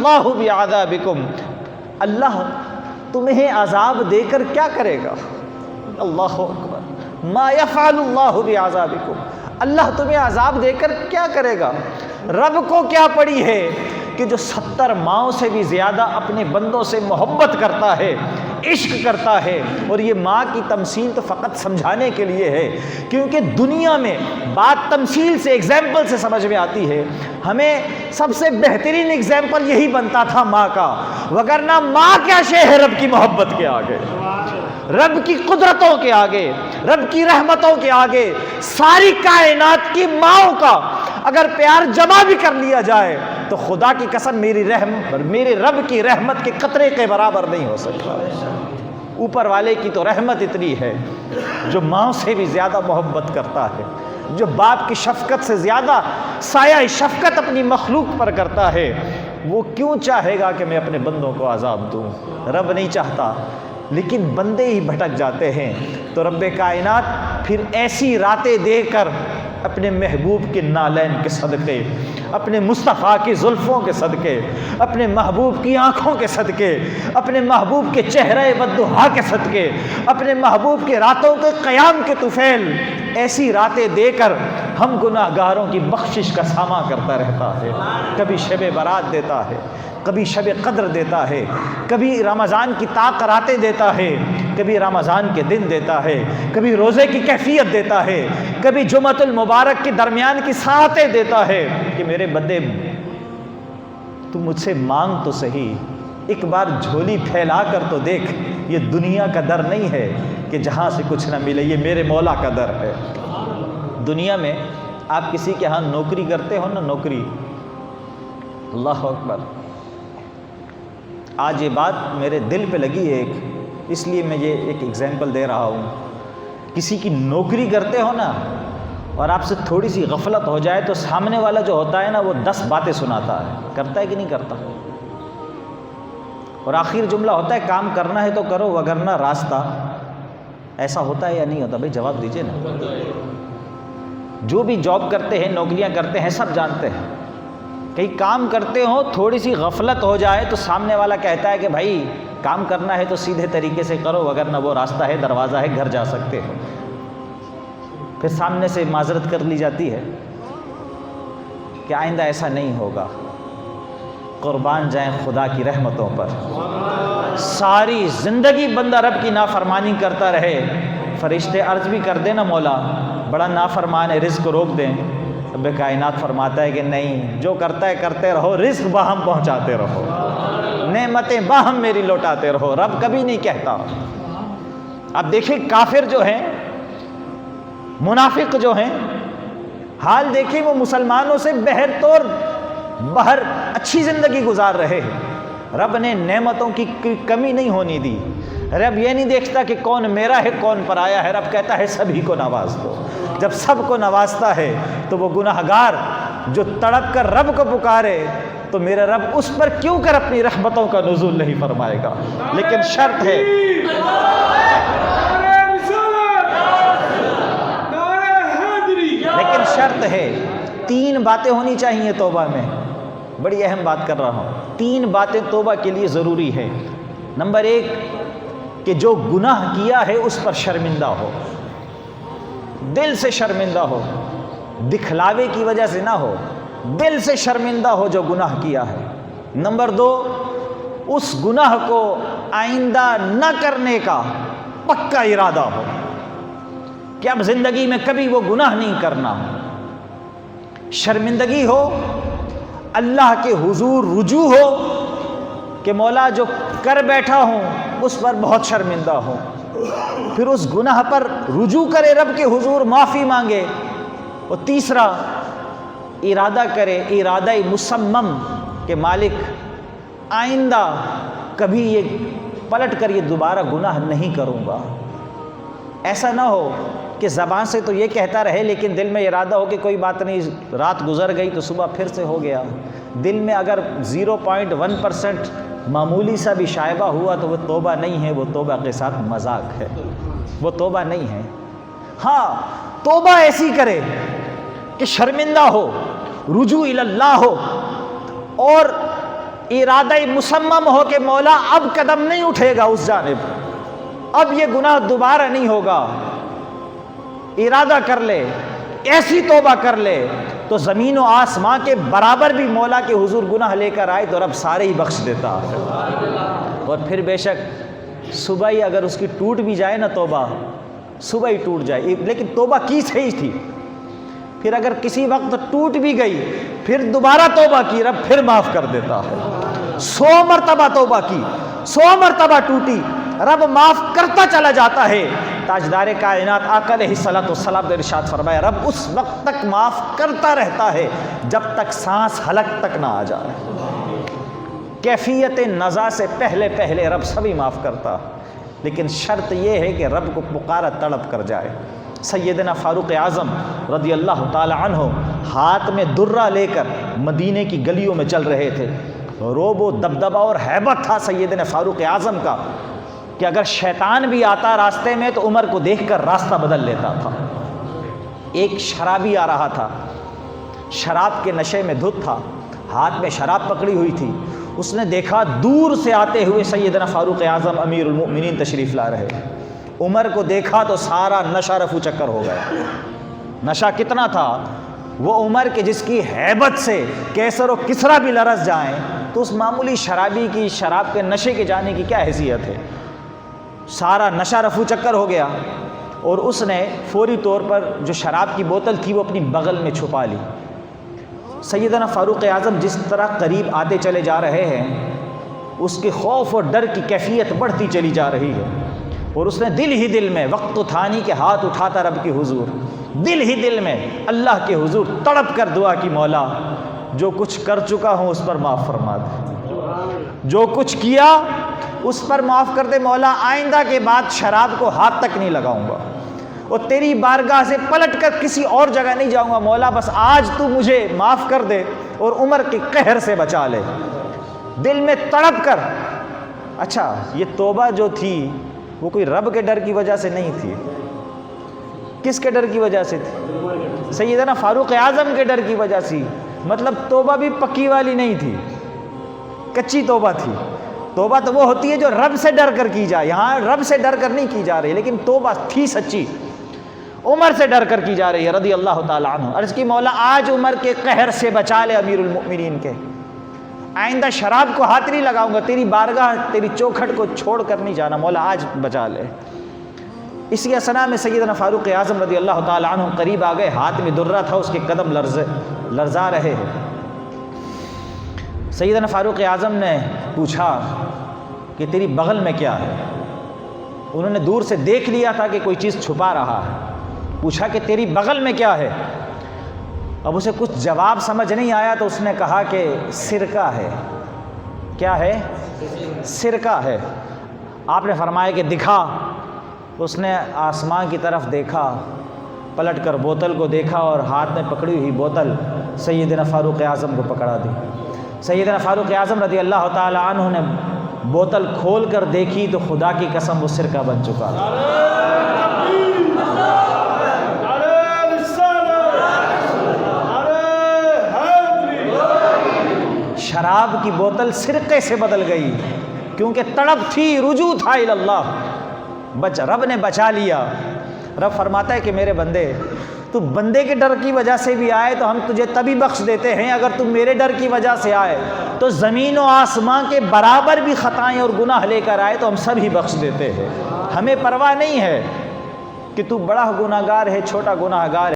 اللہ بعذابکم، اللہ تمہیں عذاب دے کر کیا کرے گا؟ اللہ اکبر، ما یفعل اللہ بعذابکم، اللہ تمہیں عذاب دے کر کیا کرے گا؟ رب کو کیا پڑی ہے کہ جو 70 ماؤں سے بھی زیادہ اپنے بندوں سے محبت کرتا ہے، عشق کرتا ہے. اور یہ ماں کی تمثیل تو فقط سمجھانے کے لیے ہے، کیونکہ دنیا میں بات تمثیل سے، ایگزامپل سے سمجھ میں آتی ہے. ہمیں سب سے بہترین ایگزامپل یہی بنتا تھا ماں کا، وگرنہ ماں کیا شے ہے رب کی محبت کے آگے، رب کی قدرتوں کے آگے، رب کی رحمتوں کے آگے. ساری کائنات کی ماؤں کا اگر پیار جمع بھی کر لیا جائے تو خدا کی قسم میرے رب کی رحمت کے قطرے کے برابر نہیں ہو سکتا. اوپر والے کی تو رحمت اتنی ہے، جو ماں سے بھی زیادہ محبت کرتا ہے، جو باپ کی شفقت سے زیادہ سایہ شفقت اپنی مخلوق پر کرتا ہے، وہ کیوں چاہے گا کہ میں اپنے بندوں کو عذاب دوں؟ رب نہیں چاہتا، لیکن بندے ہی بھٹک جاتے ہیں. تو رب کائنات پھر ایسی راتیں دے کر اپنے محبوب کے نالین کے صدقے، اپنے مصطفیٰ کی زلفوں کے صدقے، اپنے محبوب کی آنکھوں کے صدقے، اپنے محبوب کے چہرے والضحیٰ کے صدقے، اپنے محبوب کے راتوں کے قیام کے طفیل، ایسی راتیں دے کر ہم گناہ گاروں کی بخشش کا ساماں کرتا رہتا ہے. کبھی شب برات دیتا ہے، کبھی شب قدر دیتا ہے، کبھی رمضان کی طاق راتیں دیتا ہے، کبھی رمضان کے دن دیتا ہے، کبھی روزے کی کیفیت دیتا ہے، کبھی جمعۃ المبارک کے درمیان کی ساعتیں دیتا ہے کہ میرے بندے تو مجھ سے مانگ تو صحیح، ایک بار جھولی پھیلا کر تو دیکھ. یہ دنیا کا در نہیں ہے کہ جہاں سے کچھ نہ ملے، یہ میرے مولا کا در ہے. دنیا میں آپ کسی کے ہاں نوکری کرتے ہو نا، نوکری، اللہ اکبر، آج یہ بات میرے دل پہ لگی ہے اس لیے میں یہ ایک ایگزامپل دے رہا ہوں. کسی کی نوکری کرتے ہو نا، اور آپ سے تھوڑی سی غفلت ہو جائے تو سامنے والا جو ہوتا ہے نا وہ 10 باتیں سناتا ہے. کرتا ہے کہ نہیں کرتا؟ اور آخر جملہ ہوتا ہے کام کرنا ہے تو کرو وگرنہ راستہ. ایسا ہوتا ہے یا نہیں ہوتا؟ بھائی جواب دیجئے نا. جو بھی جاب کرتے ہیں، نوکریاں کرتے ہیں، سب جانتے ہیں. کہیں کام کرتے ہو، تھوڑی سی غفلت ہو جائے تو سامنے والا کہتا ہے کہ بھائی کام کرنا ہے تو سیدھے طریقے سے کرو وگرنہ وہ راستہ ہے، دروازہ ہے، گھر جا سکتے ہو. پھر سامنے سے معذرت کر لی جاتی ہے کہ آئندہ ایسا نہیں ہوگا. قربان جائیں خدا کی رحمتوں پر، ساری زندگی بندہ رب کی نافرمانی کرتا رہے، فرشتے عرض بھی کر دیں نا مولا بڑا نافرمان ہے، رزق روک دیں. رب کائنات فرماتا ہے کہ نہیں، جو کرتا ہے کرتے رہو، رزق باہم پہنچاتے رہو، نعمتیں باہم میری لوٹاتے رہو. رب کبھی نہیں کہتا. اب دیکھیں کافر جو ہیں، منافق جو ہیں، حال دیکھیں وہ مسلمانوں سے باہر اچھی زندگی گزار رہے ہیں. رب نے نعمتوں کی کمی نہیں ہونے دی. رب یہ نہیں دیکھتا کہ کون میرا ہے کون پرایا ہے، رب کہتا ہے سبھی کو نواز دو. جب سب کو نوازتا ہے تو وہ گناہگار جو تڑپ کر رب کو پکارے تو میرا رب اس پر کیوں کر اپنی رحمتوں کا نزول نہیں فرمائے گا. لیکن شرط ہے، شرط ہے 3 باتیں ہونی چاہیے توبہ میں. بڑی اہم بات کر رہا ہوں. 3 باتیں توبہ کے لیے ضروری ہے. نمبر 1 کہ جو گناہ کیا ہے اس پر شرمندہ ہو، دل سے شرمندہ ہو، دکھلاوے کی وجہ سے نہ ہو، دل سے شرمندہ ہو جو گناہ کیا ہے. نمبر 2 اس گناہ کو آئندہ نہ کرنے کا پکا ارادہ ہو کہ اب زندگی میں کبھی وہ گناہ نہیں کرنا. شرمندگی ہو، اللہ کے حضور رجوع ہو کہ مولا جو کر بیٹھا ہوں اس پر بہت شرمندہ ہوں، پھر اس گناہ پر رجوع کرے، رب کے حضور معافی مانگے. اور تیسرا ارادہ کرے، ارادہ مصمم کہ مالک آئندہ کبھی یہ پلٹ کر یہ دوبارہ گناہ نہیں کروں گا. ایسا نہ ہو کہ زبان سے تو یہ کہتا رہے لیکن دل میں ارادہ ہو کہ کوئی بات نہیں، رات گزر گئی تو صبح پھر سے ہو گیا. دل میں اگر 0.1% معمولی سا بھی شائبہ ہوا تو وہ توبہ نہیں ہے، وہ توبہ کے ساتھ مذاق ہے، وہ توبہ نہیں ہے. ہاں توبہ ایسی کرے کہ شرمندہ ہو، رجوع الی اللہ ہو، اور ارادہ مسمم ہو کہ مولا اب قدم نہیں اٹھے گا اس جانب، اب یہ گناہ دوبارہ نہیں ہوگا، ارادہ کر لے، ایسی توبہ کر لے، تو زمین و آسمان کے برابر بھی مولا کے حضور گناہ لے کر آئے تو رب سارے ہی بخش دیتا ہے۔ اور پھر بے شک صبح ہی اگر اس کی ٹوٹ بھی جائے نا توبہ، صبح ہی ٹوٹ جائے، لیکن توبہ کی صحیح تھی، پھر اگر کسی وقت ٹوٹ بھی گئی پھر دوبارہ توبہ کی، رب پھر معاف کر دیتا ہے۔ 100 مرتبہ توبہ کی، 100 مرتبہ ٹوٹی، رب معاف کرتا چلا جاتا ہے۔ تاجدار کائنات آقا علیہ الصلوۃ والسلام نے ارشاد فرمایا، رب اس وقت تک معاف کرتا رہتا ہے جب تک سانس حلق تک نہ آ جائے۔ کیفیت نزا سے پہلے پہلے رب سبھی معاف کرتا، لیکن شرط یہ ہے کہ رب کو پکارا تڑپ کر جائے۔ سیدنا فاروق اعظم رضی اللہ تعالی عنہ ہاتھ میں درہ لے کر مدینے کی گلیوں میں چل رہے تھے، روب و دبدبہ اور ہیبت تھا سیدنا فاروق اعظم کا کہ اگر شیطان بھی آتا راستے میں تو عمر کو دیکھ کر راستہ بدل لیتا تھا۔ ایک شرابی آ رہا تھا، شراب کے نشے میں دھت تھا، ہاتھ میں شراب پکڑی ہوئی تھی، اس نے دیکھا دور سے آتے ہوئے سیدنا فاروق اعظم امیر المؤمنین تشریف لا رہے، عمر کو دیکھا تو سارا نشہ رفو چکر ہو گیا۔ نشہ کتنا تھا، وہ عمر کے جس کی ہیبت سے کیسر و کسرا بھی لرز جائیں تو اس معمولی شرابی کی شراب کے نشے کے جانے کی کیا حیثیت ہے۔ سارا نشہ رفو چکر ہو گیا اور اس نے فوری طور پر جو شراب کی بوتل تھی وہ اپنی بغل میں چھپا لی۔ سیدنا فاروق اعظم جس طرح قریب آتے چلے جا رہے ہیں، اس کے خوف اور ڈر کی کیفیت بڑھتی چلی جا رہی ہے، اور اس نے دل ہی دل میں وقت تھانی کے ہاتھ اٹھاتا رب کے حضور، دل ہی دل میں اللہ کے حضور تڑپ کر دعا کی، مولا جو کچھ کر چکا ہوں اس پر معاف فرما دے، جو کچھ کیا اس پر معاف کر دے، مولا آئندہ کے بعد شراب کو ہاتھ تک نہیں لگاؤں گا اور تیری بارگاہ سے پلٹ کر کسی اور جگہ نہیں جاؤں گا، مولا بس آج تو مجھے معاف کر دے اور عمر کے قہر سے بچا لے۔ دل میں تڑپ کر، اچھا یہ توبہ جو تھی وہ کوئی رب کے ڈر کی وجہ سے نہیں تھی، کس کے ڈر کی وجہ سے تھی؟ سیدنا فاروق اعظم کے ڈر کی وجہ سے، مطلب توبہ بھی پکی والی نہیں تھی، کچی توبہ تھی۔ توبہ تو وہ ہوتی ہے جو رب سے ڈر کر کی جائے، یہاں رب سے ڈر کر نہیں کی جا رہی، لیکن توبہ تھی سچی، عمر سے ڈر کر کی جا رہی ہے رضی اللہ تعالی عنہ۔ عرض کی مولا آج عمر کے قہر سے بچا لے امیر المؤمنین کے، آئندہ شراب کو ہاتھ نہیں لگاؤں گا، تیری بارگاہ تیری چوکھٹ کو چھوڑ کر نہیں جانا، مولا آج بچا لے۔ اسی اثنا میں سیدنا فاروق اعظم رضی اللہ تعالی عنہ قریب آ گئے، ہاتھ میں درہ تھا، اس کے قدم لرزا رہے ہیں۔ سیدنا فاروق اعظم نے پوچھا کہ تیری بغل میں کیا ہے؟ انہوں نے دور سے دیکھ لیا تھا کہ کوئی چیز چھپا رہا ہے، پوچھا کہ تیری بغل میں کیا ہے؟ اب اسے کچھ جواب سمجھ نہیں آیا تو اس نے کہا کہ سرکہ ہے۔ کیا ہے؟ سرکہ ہے۔ آپ نے فرمایا کہ دکھا، اس نے آسمان کی طرف دیکھا، پلٹ کر بوتل کو دیکھا اور ہاتھ میں پکڑی ہوئی بوتل سیدنا فاروق اعظم کو پکڑا دی۔ سیدنا فاروق اعظم رضی اللہ تعالی عنہ نے بوتل کھول کر دیکھی تو خدا کی قسم وہ سرکہ بن چکا۔ شراب کی بوتل سرقے سے بدل گئی، کیونکہ تڑپ تھی، رجوع تھا اللہ، رب نے بچا لیا۔ رب فرماتا ہے کہ میرے بندے، تو بندے کے ڈر کی وجہ سے بھی آئے تو ہم تجھے تبھی بخش دیتے ہیں، اگر تم میرے ڈر کی وجہ سے آئے تو زمین و آسمان کے برابر بھی خطائیں اور گناہ لے کر آئے تو ہم سب ہی بخش دیتے ہیں۔ ہمیں پرواہ نہیں ہے کہ تو بڑا گناہگار ہے، چھوٹا گناہگار ہے۔